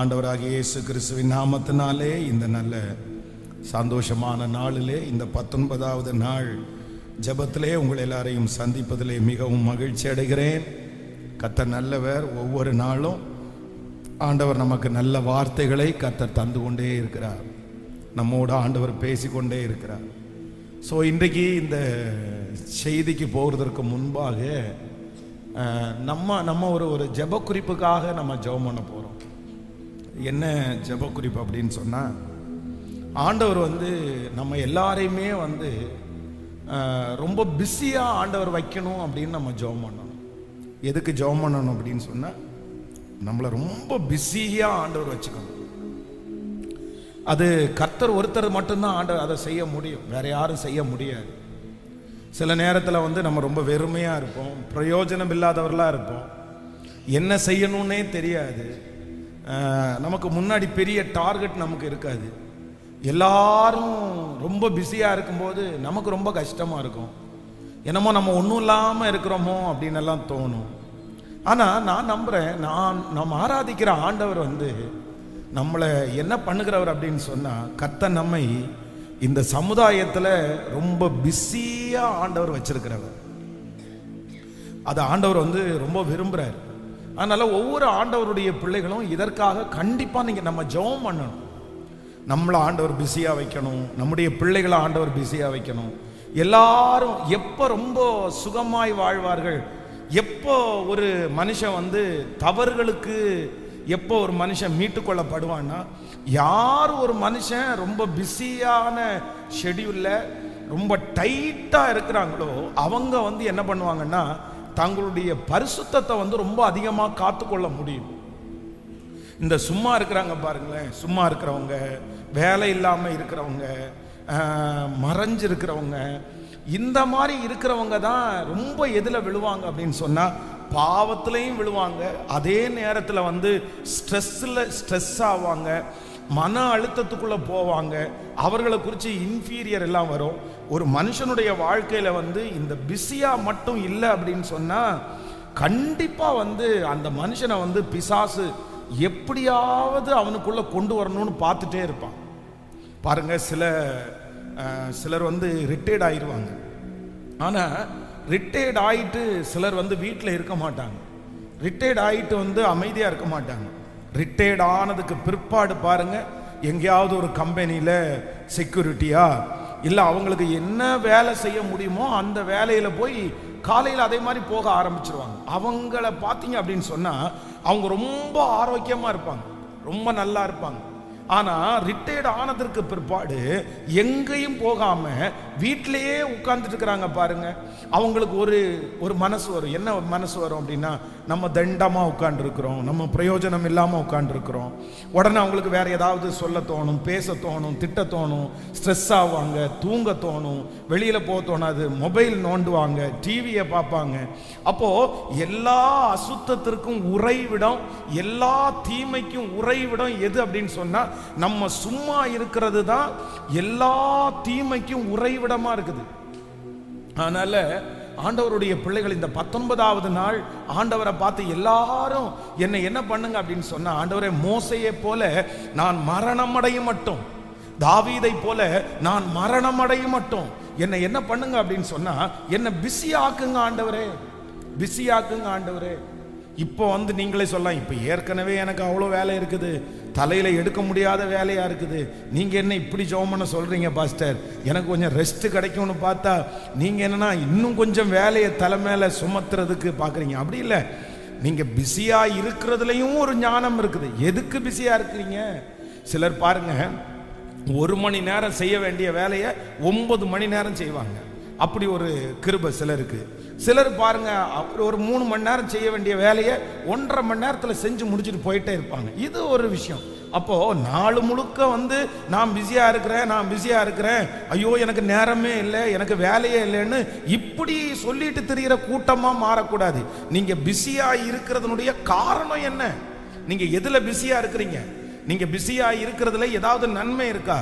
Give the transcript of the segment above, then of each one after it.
ஆண்டவராகிய இயேசு கிறிஸ்துவின் நாமத்தினாலே இந்த நல்ல சந்தோஷமான நாளிலே இந்த 19வது நாள் ஜெபத்திலே உங்கள் எல்லாரையும் சந்திப்பதிலே மிகவும் மகிழ்ச்சி அடைகிறேன். கர்த்தர் நல்லவர். ஒவ்வொரு நாளும் ஆண்டவர் நமக்கு நல்ல வார்த்தைகளை கர்த்தர் தந்து கொண்டே இருக்கிறார். நம்மோடு ஆண்டவர் பேசிக்கொண்டே இருக்கிறார். ஸோ இன்றைக்கு இந்த செய்திக்கு போகிறதற்கு முன்பாக நம்ம ஒரு ஜெப குறிப்புக்காக நம்ம ஜெபம் பண்ண போகிறோம். என்ன ஜெப குறிப்பு அப்படின்னு சொன்னால், ஆண்டவர் நம்ம எல்லாரையுமே ரொம்ப பிஸியாக ஆண்டவர் வைக்கணும் அப்படின்னு நம்ம ஜெபம் பண்ணணும். எதுக்கு ஜெபம் பண்ணணும் அப்படின்னு சொன்னால், நம்மளை ரொம்ப பிஸியாக ஆண்டவர் வச்சுக்கணும். அது கர்த்தர் ஒருத்தர் மட்டும்தான் ஆண்டவர் அதை செய்ய முடியும், வேற யாரும் செய்ய முடியாது. சில நேரத்தில் நம்ம ரொம்ப வெறுமையாக இருப்போம், பிரயோஜனம் இல்லாதவர்களாக இருப்போம், என்ன செய்யணும்னே தெரியாது. நமக்கு முன்னாடி பெரிய டார்கெட் நமக்கு இருக்காது. எல்லாரும் ரொம்ப பிஸியாக இருக்கும்போது நமக்கு ரொம்ப கஷ்டமாக இருக்கும். என்னமோ நம்ம ஒன்றும் இல்லாமல் இருக்கிறோமோ அப்படின்னு எல்லாம் தோணும். ஆனால் நான் நம்புகிறேன், நம்ம ஆராதிக்கிற ஆண்டவர் நம்மளை என்ன பண்ணுகிறவர் அப்படின்னு சொன்னால், கர்த்தர் நம்மை இந்த சமுதாயத்தில் ரொம்ப பிஸியாக ஆண்டவர் வச்சிருக்கிறவர். அதை ஆண்டவர் ரொம்ப விரும்புகிறார். அதனால் ஒவ்வொரு ஆண்டவருடைய பிள்ளைகளும் இதற்காக கண்டிப்பாக நம்ம ஜெபம் பண்ணணும். நம்மளை ஆண்டவர் பிஸியாக வைக்கணும், நம்முடைய பிள்ளைகளை ஆண்டவர் பிஸியாக வைக்கணும். எல்லாரும் எப்போ ரொம்ப சுகமாய் வாழ்வார்கள், எப்போ ஒரு மனுஷன் தவறுகளுக்கு எப்போ ஒரு மனுஷன் மீட்டுக்கொள்ளப்படுவான்னா, யார் ஒரு மனுஷன் ரொம்ப பிஸியான ஷெடியூலில் ரொம்ப டைட்டாக இருக்கிறாங்களோ அவங்க என்ன பண்ணுவாங்கன்னா, தங்களுடைய பரிசுத்தத்தை ரொம்ப அதிகமாக காத்துக்கொள்ள முடியும். இந்த சும்மா இருக்கிறாங்க பாருங்களேன், சும்மா இருக்கிறவங்க, வேலை இல்லாமல் இருக்கிறவங்க, மறைஞ்சு இருக்கிறவங்க, இந்த மாதிரி இருக்கிறவங்க தான் ரொம்ப எதில் விழுவாங்க அப்படின்னு சொன்னால், பாவத்திலையும் விழுவாங்க. அதே நேரத்தில் ஸ்ட்ரெஸ் ஆவாங்க, மன அழுத்தத்துக்குள்ளே போவாங்க. அவர்களை குறித்து இன்ஃபீரியர் எல்லாம் வரும். ஒரு மனுஷனுடைய வாழ்க்கையில் இந்த பிஸியாக மட்டும் இல்லை அப்படின்னு சொன்னால், கண்டிப்பாக அந்த மனுஷனை பிசாசு எப்படியாவது அவனுக்குள்ளே கொண்டு வரணும்னு பார்த்துட்டே இருப்பான். பாருங்க, சிலர் ரிட்டையர்ட் ஆயிடுவாங்க. ஆனால் ரிட்டையர்ட் ஆகிட்டு சிலர் வீட்டில் இருக்க மாட்டாங்க. ரிட்டையர்ட் ஆகிட்டு அமைதியாக இருக்க மாட்டாங்க. ரிட்டையர்ட் ஆனதுக்கு பிற்பாடு பாருங்க, எங்கேயாவது ஒரு கம்பெனியில் செக்யூரிட்டியா இல்லை அவங்களுக்கு என்ன வேலை செய்ய முடியுமோ அந்த வேலையில் போய் காலையில் அதே மாதிரி போக ஆரம்பிச்சிருவாங்க. அவங்கள பார்த்தீங்க அப்படின்னு சொன்னால் அவங்க ரொம்ப ஆரோக்கியமாக இருப்பாங்க, ரொம்ப நல்லா இருப்பாங்க. ஆனால் ரிட்டையர்ட் ஆனதற்கு பிற்பாடு எங்கேயும் போகாமல் வீட்டிலேயே உட்கார்ந்துட்டு இருக்கிறாங்க பாருங்க. அவங்களுக்கு ஒரு மனசு வரும். என்ன மனசு வரும் அப்படின்னா, நம்ம தண்டமாக உட்காந்துருக்குறோம், நம்ம பிரயோஜனம் இல்லாமல் உட்காந்துருக்குறோம். உடனே அவங்களுக்கு வேற ஏதாவது சொல்ல தோணும், பேச தோணும், திட்ட தோணும், ஸ்ட்ரெஸ் ஆவாங்க, தூங்க தோணும், வெளியில் போக தோணாது, மொபைல் நோண்டுவாங்க, டிவியை பார்ப்பாங்க. அப்போது எல்லா அசுத்தத்திற்கும் உறைவிடம், எல்லா தீமைக்கும் உறைவிடம் எது அப்படின்னு சொன்னால், நம்ம சும்மா இருக்கிறது தான் எல்லா தீமைக்கும் உறைவிடமா இருக்குது. அதனால ஆண்டவருடைய பிள்ளைகள் இந்த 19வது நாள் ஆண்டவரை பார்த்து எல்லாரும் என்ன பண்ணுங்க அப்படின்னு சொன்னா, ஆண்டவரே, மோசையை போல நான் மரணம் அடையும் மட்டும், தாவீதை போல நான் மரணம் அடையும் மட்டும் என்ன பண்ணுங்க அப்படின்னு சொன்னா, என்ன பிஸி ஆக்குங்க ஆண்டவரே, பிஸி ஆக்குங்க ஆண்டவரே. இப்போ நீங்களே சொல்லலாம், இப்போ ஏற்கனவே எனக்கு அவ்வளோ வேலை இருக்குது, தலையில் எடுக்க முடியாத வேலையாக இருக்குது, நீங்கள் என்ன இப்படி ஜெபம் பண்ண சொல்கிறீங்க பாஸ்டர், எனக்கு கொஞ்சம் ரெஸ்ட் கிடைக்கும்னு பார்த்தா நீங்கள் என்னன்னா இன்னும் கொஞ்சம் வேலையை தலை மேலே சுமத்துறதுக்கு பார்க்குறீங்க. அப்படி இல்லை, நீங்கள் பிஸியாக இருக்கிறதுலையும் ஒரு ஞானம் இருக்குது. எதுக்கு பிஸியாக இருக்கிறீங்க? சிலர் பாருங்க, 1 மணி நேரம் செய்ய வேண்டிய வேலையை 9 மணி நேரம் செய்வாங்க. அப்படி ஒரு கிருபை சிலருக்கு. சிலர் பாருங்க, ஒரு 3 மணி நேரம் செய்ய வேண்டிய வேலையை 1.5 மணி நேரத்தில் செஞ்சு முடிச்சுட்டு போயிட்டே இருப்பாங்க. இது ஒரு விஷயம். அப்போ நாள் முழுக்க நான் பிஸியா இருக்கிறேன், ஐயோ எனக்கு நேரமே இல்லை, எனக்கு வேலையே இல்லைன்னு இப்படி சொல்லிட்டு திரிகிற கூட்டமா மாறக்கூடாது. நீங்க பிஸியா இருக்கிறதுனுடைய காரணம் என்ன? நீங்க எதுல பிஸியா இருக்கிறீங்க? நீங்க பிஸியா இருக்கிறதுல ஏதாவது நன்மை இருக்கா?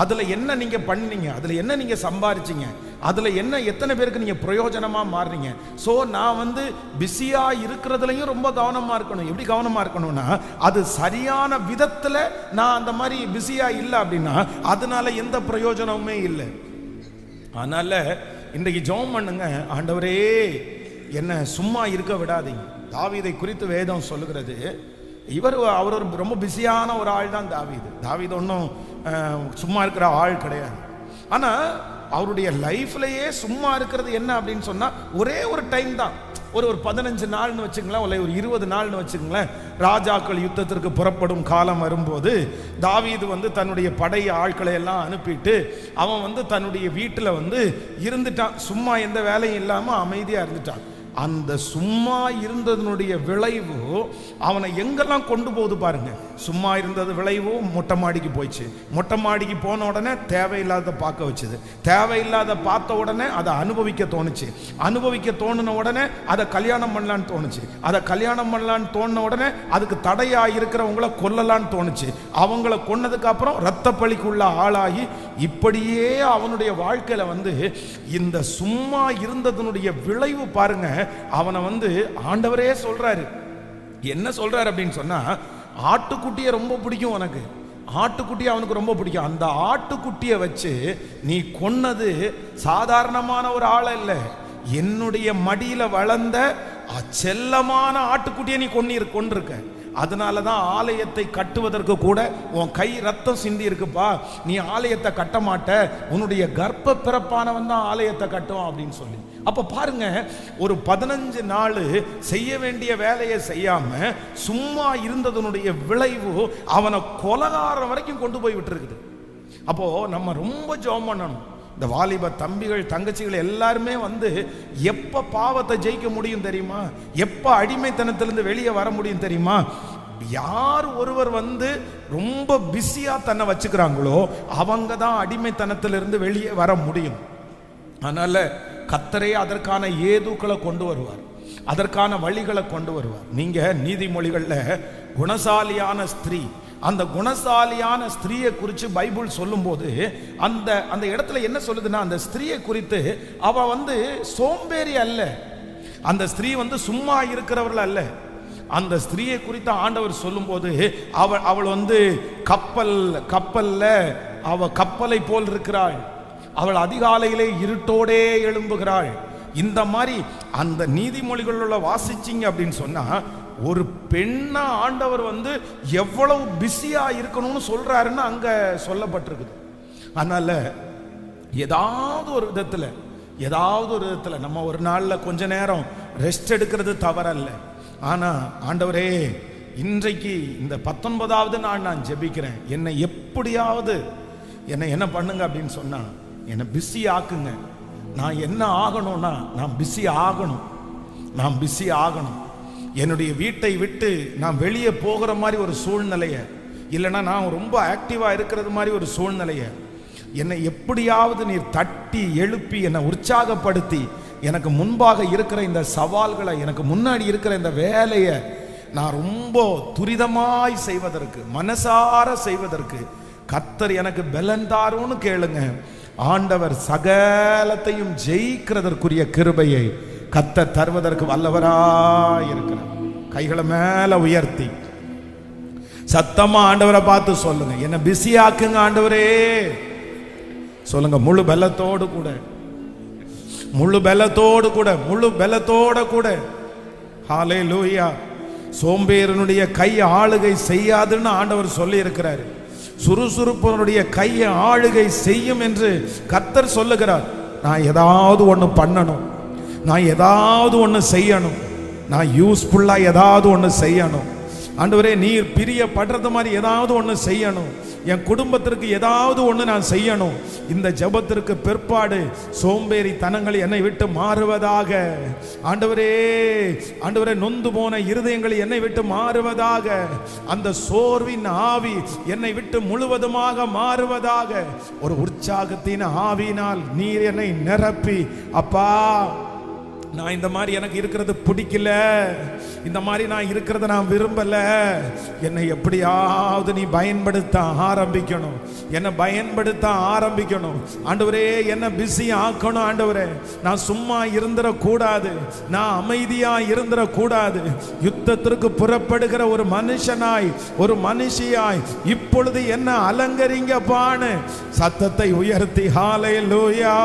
அதுல என்ன நீங்க பண்ணீங்க, அதுல என்ன நீங்க சம்பாரிச்சீங்க, அதுல என்ன எத்தனை பேருக்கு நீங்க பிரயோஜனமா மாறுறீங்க. சோ நான் வந்து பிஸியா இருக்கிறதுலயும் ரொம்ப கவனமா இருக்கணும். எப்படி கவனமா இருக்கணும்னா, அது சரியான விதத்துல நான் அந்த மாதிரி பிஸியா இல்லை அப்படின்னா அதனால எந்த பிரயோஜனமுமே இல்லை. அதனால இன்றைக்கு ஜெபம் பண்ணுங்க, ஆண்டவரே என்ன சும்மா இருக்க விடாதீங்க. தாவீதை குறித்து வேதம் சொல்லுகிறது, அவர் ஒரு ரொம்ப பிஸியான ஒரு ஆள் தான் தாவீது. தாவீது ஒன்றும் சும்மா இருக்கிற ஆள் கிடையாது. ஆனா அவருடைய லைஃப்லயே சும்மா இருக்கிறது என்ன அப்படின்னு சொன்னா ஒரே ஒரு டைம் தான். ஒரு 15 நாள்னு வச்சுங்களேன், ஒரு 20 நாள்னு வச்சுங்களேன். ராஜாக்கள் யுத்தத்திற்கு புறப்படும் காலம் வரும்போது தாவீது வந்து தன்னுடைய படை ஆட்களை எல்லாம் அனுப்பிட்டு அவன் வந்து தன்னுடைய வீட்டில் வந்து இருந்துட்டான். சும்மா எந்த வேலையும் இல்லாமல் அமைதியாக இருந்துட்டான். அந்த சும்மா இருந்ததனுடைய விளைவு அவனை எங்கெல்லாம் கொண்டு போகுது பாருங்க. சும்மா இருந்தது விளைவு மொட்டை மாடிக்கு போயிடுச்சு. மொட்டை மாடிக்கு போன உடனே தேவையில்லாத பார்க்க வச்சுது. தேவையில்லாத பார்த்த உடனே அதை அனுபவிக்க தோணுச்சு. அனுபவிக்க தோணுன உடனே அதை கல்யாணம் பண்ணலான்னு தோணுச்சு. அதை கல்யாணம் பண்ணலான்னு தோணுன உடனே அதுக்கு தடையா இருக்கிறவங்கள கொல்லலான்னு தோணுச்சு. அவங்கள கொன்னதுக்கு அப்புறம் இரத்த பழிக்குள்ள ஆளாகி இப்படியே அவனுடைய வாழ்க்கையில வந்து இந்த சும்மா இருந்ததனுடைய விளைவு பாருங்க. அவனை வந்து ஆண்டவரே சொல்றாரு. என்ன சொல்றாரு அப்படின்னு சொன்னா, ஆட்டுக்குட்டியை ரொம்ப பிடிக்கும் உனக்கு, ஆட்டுக்குட்டியை அவனுக்கு ரொம்ப பிடிக்கும். அந்த ஆட்டுக்குட்டியை வச்சு நீ கொன்னது சாதாரணமான ஒரு ஆளை இல்லை, என்னுடைய மடியில வளர்ந்த செல்லமான ஆட்டுக்குட்டியை நீ கொண்டிருக்க. அதனாலதான் ஆலயத்தை கட்டுவதற்கு கூட உன் கை ரத்தம் சிந்தி இருக்குப்பா. நீ ஆலயத்தை கட்ட மாட்ட, உன்னுடைய கர்ப்ப பிறப்பானவன் தான் ஆலயத்தை கட்டும் அப்படின்னு சொல்லி. அப்ப பாருங்க, ஒரு 15 நாள் செய்ய வேண்டிய வேலையை செய்யாம சும்மா இருந்ததனுடைய விளைவு அவனை கொலகாரம் வரைக்கும் கொண்டு போய் விட்டுருக்குது. அப்போ நம்ம ரொம்ப ஜெபம் பண்ணணும். இந்த வாலிப தம்பிகள் தங்கச்சிகள் எல்லாருமே வந்து எப்ப பாவத்தை ஜெயிக்க முடியும் தெரியுமா, எப்ப அடிமைத்தனத்திலிருந்து வெளியே வர முடியும் தெரியுமா, யார் ஒருவர் வந்து ரொம்ப பிஸியா தன்னை வச்சுக்கிறாங்களோ அவங்க தான் அடிமைத்தனத்திலிருந்து வெளியே வர முடியும். அதனால கர்த்தரே அதற்கான ஏதுக்களை கொண்டு வருவார், அதற்கான வழிகளை கொண்டு வருவார். நீங்க நீதிமொழிகள்ல குணசாலியான ஸ்திரீ, அந்த குணசாலியான ஸ்திரீயை குறித்து பைபிள் சொல்லும்போது அந்த அந்த இடத்துல என்ன சொல்லுதுன்னா, அந்த ஸ்திரீயை குறித்து அவ வந்து சோம்பேறி அல்ல, அந்த ஸ்திரீ வந்து சும்மா இருக்கிறவர்கள் அல்ல. அந்த ஸ்திரீயை குறித்து ஆண்டவர் சொல்லும்போது அவள் வந்து கப்பல்ல அவ கப்பலை போல் இருக்கிறாள், அவள் அதிகாலையிலே இருட்டோடே எழும்புகிறாள். இந்த மாதிரி அந்த நீதிமொழிகளில் வாசிச்சிங்க அப்படின்னு சொன்னா ஒரு பெண்ணா ஆண்டவர் வந்து எவ்வளவு பிஸியா இருக்கணும்னு சொல்றாருன்னு அங்க சொல்லப்பட்டிருக்குது. அதனால ஏதாவது ஒரு விதத்துல நம்ம ஒரு நாள்ல கொஞ்ச நேரம் ரெஸ்ட் எடுக்கிறது தவறல்ல. ஆனா ஆண்டவரே, இன்றைக்கு இந்த 19வது நாள் நான் ஜெபிக்கிறேன், என்னை எப்படியாவது என்ன பண்ணுங்க அப்படின்னு சொன்னா என்னை பிஸி ஆக்குங்க. நான் என்ன ஆகணும்னா நான் பிஸி ஆகணும். என்னுடைய வீட்டை விட்டு நான் வெளியே போகிற மாதிரி ஒரு சூழ்நிலையை, இல்லைன்னா நான் ரொம்ப ஆக்டிவா இருக்கிறது மாதிரி ஒரு சூழ்நிலையை என்னை எப்படியாவது நீர் தட்டி எழுப்பி என்னை உற்சாகப்படுத்தி எனக்கு முன்பாக இருக்கிற இந்த சவால்களை, எனக்கு முன்னாடி இருக்கிற இந்த வேலையை நான் ரொம்ப துரிதமாய் செய்வதற்கு, மனசார செய்வதற்கு கர்த்தர் எனக்கு பலன் தாருன்னு கேளுங்க. ஆண்டவர் சகலத்தையும் ஜெயிக்கிறதற்குரிய கிருபையை கர்த்தர் தருவதற்கு வல்லவராய் இருக்கிறார். கைகளை மேல உயர்த்தி சத்தமா ஆண்டவரை பார்த்து சொல்லுங்க, என்ன பிஸியாக்குங்க ஆண்டவரே சொல்லுங்க. முழு பலத்தோடு கூட ஹல்லேலூயா. சோம்பேறினுடைய கை ஆளுகை செய்யாதுன்னு ஆண்டவர் சொல்லி இருக்கிறார். சுறுசுறுப்பனுடைய கையை ஆளுகை செய்யும் என்று கர்த்தர் சொல்லுகிறார். நான் ஏதாவது ஒன்று பண்ணணும், நான் ஏதாவது ஒன்று செய்யணும், நான் யூஸ்ஃபுல்லா ஏதாவது ஒன்று செய்யணும். ஆண்டவரே, நீர் பிரியப்படுறது மாதிரி ஏதாவது ஒன்று செய்யணும், என் குடும்பத்திற்கு ஏதாவது ஒன்று நான் செய்யணும். இந்த ஜெபத்திற்கு பிற்பாடு சோம்பேறி தனங்கள் என்னை விட்டு மாறுவதாக. ஆண்டவரே, நொந்து போன இருதயங்கள் என்னை விட்டு மாறுவதாக. அந்த சோர்வின் ஆவி என்னை விட்டு முழுவதுமாக மாறுவதாக. ஒரு உற்சாகத்தின் ஆவியினால் நீர் என்னை நிரப்பி அப்பா நான் இந்த மாதிரி எனக்கு இருக்கிறது பிடிக்கல, இந்த மாதிரி நான் இருக்கிறத நான் விரும்பல, என்னை எப்படியாவது நீ பயன்படுத்த ஆரம்பிக்கணும், என்னை பயன்படுத்த ஆரம்பிக்கணும் ஆண்டவரே, என்னை பிஸி ஆக்கணும் ஆண்டவரே. நான் சும்மா இருந்துடக்கூடாது, நான் அமைதியா இருந்துடக்கூடாது. யுத்தத்திற்கு புறப்படுகிற ஒரு மனுஷனாய், ஒரு மனுஷியாய் இப்பொழுது என்ன அலங்கரிங்கப்பான்னு சத்தத்தை உயர்த்தி ஹல்லேலூயா.